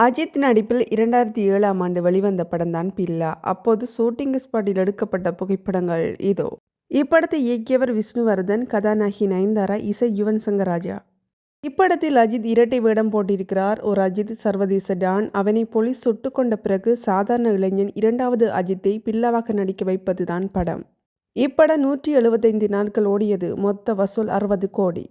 அஜித் நடிப்பில் 2007ஆம் ஆண்டு வெளிவந்த படம்தான் பில்லா. அப்போது ஷூட்டிங் ஸ்பாட்டில் எடுக்கப்பட்ட புகைப்படங்கள் இதோ. இப்படத்தை இயக்கியவர் விஷ்ணுவர்தன், கதாநாயகி நயன்தாரா, இசை யுவன் சங்கர் ராஜா. இப்படத்தில் அஜித் இரட்டை வேடம் போட்டிருக்கிறார். ஒரு அஜித் சர்வதேச டான், அவனை போலீஸ் சுட்டுக் கொண்ட பிறகு சாதாரண இளைஞன் இரண்டாவது அஜித்தை பில்லாவாக நடிக்க வைப்பதுதான் படம். இப்படம் 175 நாட்கள் ஓடியது. மொத்த வசூல் 60 கோடி.